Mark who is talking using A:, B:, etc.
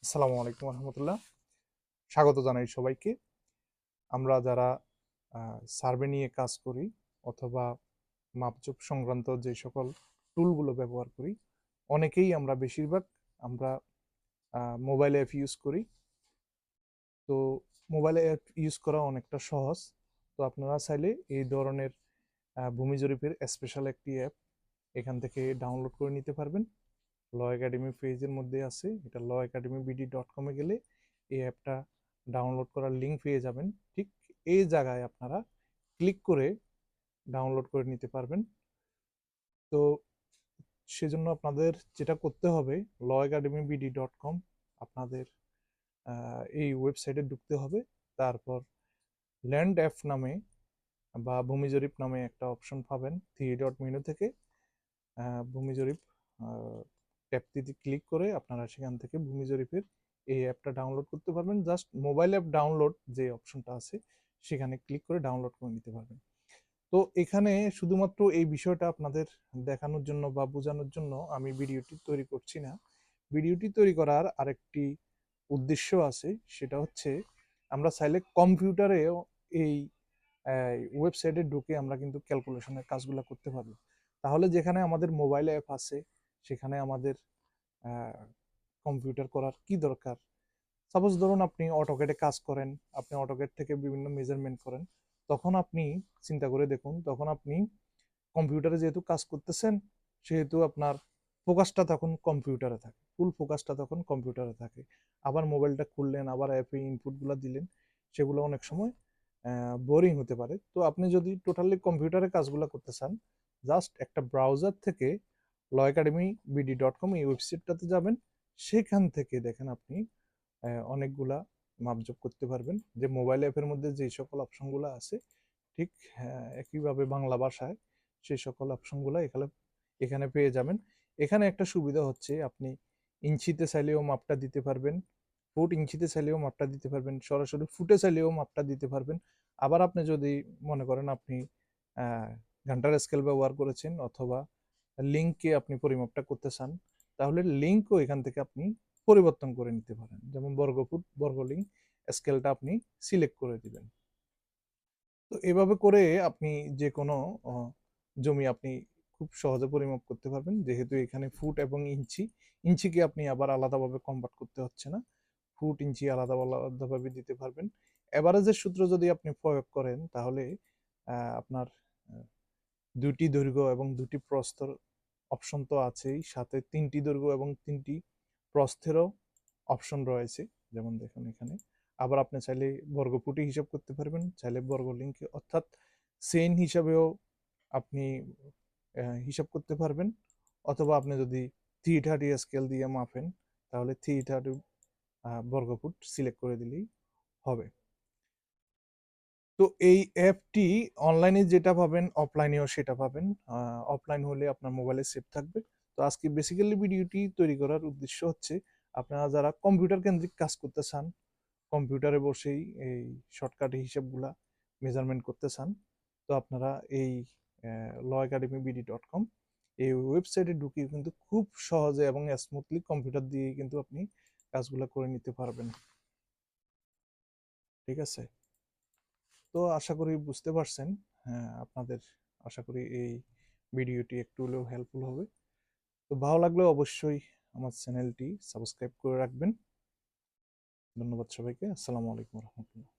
A: আসসালামু আলাইকুম রহমতুল্লাহ। স্বাগত জানাই সবাইকে। আমরা যারা সার্ভে নিয়ে কাজ করি অথবা মাপজোপ সংক্রান্ত যে সকল টুলগুলো ব্যবহার করি, অনেকেই আমরা বেশিরভাগ আমরা মোবাইল অ্যাপ ইউজ করি। তো মোবাইল অ্যাপ ইউজ করা অনেকটা সহজ। তো আপনারা চাইলে এই ধরনের ভূমি জরিপের স্পেশাল একটি অ্যাপ এখান থেকে ডাউনলোড করে নিতে পারবেন। ল একাডেমি পেজের মধ্যে আছে, এটা law-academy-bd.com-এ গেলে এই অ্যাপটা ডাউনলোড করার লিঙ্ক পেয়ে যাবেন। ঠিক এই জায়গায় আপনারা ক্লিক করে ডাউনলোড করে নিতে পারবেন। তো সেজন্য আপনাদের যেটা করতে হবে, law-academy-bd.com আপনাদের এই ওয়েবসাইটে ঢুকতে হবে। তারপর ল্যান্ড অ্যাপ নামে বা ভূমি জরিপ নামে একটা অপশন পাবেন থ্রি ডট মেনু থেকে। ভূমি জরিপ ট্যাবটিতে ক্লিক করে আপনারা সেখান থেকে ভূমি জরিপের এই অ্যাপটা ডাউনলোড করতে পারবেন। জাস্ট মোবাইল অ্যাপ ডাউনলোড যে অপশনটা আছে সেখানে ক্লিক করে ডাউনলোড করে নিতে পারবেন। তো এখানে শুধুমাত্র এই বিষয়টা আপনাদের দেখানোর জন্য বা বোঝানোর জন্য আমি ভিডিওটি তৈরি করছি না। ভিডিওটি তৈরি করার আরেকটি উদ্দেশ্য আছে, সেটা হচ্ছে আমরা চাইলে কম্পিউটারেও এই ওয়েবসাইটে ঢুকে আমরা কিন্তু ক্যালকুলেশনের কাজগুলো করতে পারবো। তাহলে যেখানে আমাদের মোবাইল অ্যাপ আছে সেখানে আমাদের কম্পিউটার করার কি দরকার? সাপোজ ধরুন আপনি অটোক্যাডে কাজ করেন, আপনি অটোক্যাড থেকে বিভিন্ন মেজারমেন্ট করেন, তখন আপনি চিন্তা করে দেখুন, তখন আপনি কম্পিউটারে যেহেতু কাজ করতেছেন সেহেতু আপনার ফোকাসটা তখন কম্পিউটারে থাকে, ফুল ফোকাসটা তখন কম্পিউটারে থাকে। আবার মোবাইলটা খুললেন, আবার অ্যাপে ইনপুটগুলো দিলেন, সেগুলো অনেক সময় বোরিং হতে পারে। তো আপনি যদি টোটালি কম্পিউটারে কাজগুলো করতে চান, জাস্ট একটা ব্রাউজার থেকে law-academy-bd.com এই ওয়েবসাইটটাতে যাবেন। সেখান থেকে দেখেন আপনি অনেকগুলা মাপজোপ করতে পারবেন। যে মোবাইল অ্যাপের মধ্যে যে সকল অপশনগুলো আছে, ঠিক একইভাবে বাংলা ভাষায় সেই সকল অপশনগুলো এখানে এখানে পেয়ে যাবেন। এখানে একটা সুবিধা হচ্ছে, আপনি ইঞ্চিতে চাইলেও মাপটা দিতে পারবেন, ফুট ইঞ্চিতে চাইলেও মাপটা দিতে পারবেন, সরাসরি ফুটে চাইলেও মাপটা দিতে পারবেন। আবার আপনি যদি মনে করেন আপনি ঘন্টার স্কেল ব্যবহার করেছেন অথবা লিঙ্কে আপনি পরিমাপটা করতে চান, তাহলে লিঙ্কও এখান থেকে আপনি পরিবর্তন করে নিতে পারেন। যেমন বর্গফুট, বর্গ লিঙ্ক স্কেলটা আপনি সিলেক্ট করে দিবেন। তো এভাবে করে আপনি যে কোনো জমি আপনি খুব সহজে পরিমাপ করতে পারবেন, যেহেতু এখানে ফুট এবং ইঞ্চি, ইঞ্চিকে আপনি আবার আলাদাভাবে কনভার্ট করতে হচ্ছে না, ফুট ইঞ্চি আলাদা আলাদাভাবে দিতে পারবেন। এভারেজের সূত্র যদি আপনি প্রয়োগ করেন তাহলে আপনার দুটি দৈর্ঘ্য এবং দুটি প্রস্থর অপশন তো আছেই, সাথে তিনটি দৈর্ঘ্য এবং তিনটি প্রস্থেরও অপশন রয়েছে। যেমন দেখুন এখানে, আবার আপনি চাইলে বর্গফুটে হিসাব করতে পারবেন, চাইলে বর্গ লিঙ্কে অর্থাৎ সেন হিসাবেও আপনি হিসাব করতে পারবেন। অথবা আপনি যদি 330 স্কেল দিয়ে মাপেন তাহলে 330 বর্গফুট সিলেক্ট করে দিলেই হবে। তো এই অ্যাপটি অনলাইনে যেটা পাবেন অফলাইনেও সেটা পাবেন। অফলাইন হলে আপনার মোবাইলে সেভ থাকবে। তো আজকে বেসিক্যালি ভিডিওটি তৈরি করার উদ্দেশ্য হচ্ছে, আপনারা যারা কম্পিউটার কেন্দ্রিক কাজ করতে চান, কম্পিউটারে বসেই এই শর্টকাটে হিসাবগুলা মেজারমেন্ট করতে চান, তো আপনারা এই law-academy-bd.com এই ওয়েবসাইটে ঢুকিয়ে কিন্তু খুব সহজে এবং স্মুথলি কম্পিউটার দিয়ে কিন্তু আপনি কাজগুলো করে নিতে পারবেন। ঠিক আছে? তো আশা করি বুঝতে পারছেন। হ্যাঁ, আপনাদের আশা করি এই ভিডিওটি একটু হলেও হেল্পফুল হবে। তো ভালো লাগলে অবশ্যই আমার চ্যানেলটি সাবস্ক্রাইব করে রাখবেন। ধন্যবাদ সবাইকে। আসসালামু আলাইকুম রহমতুল্লাহ।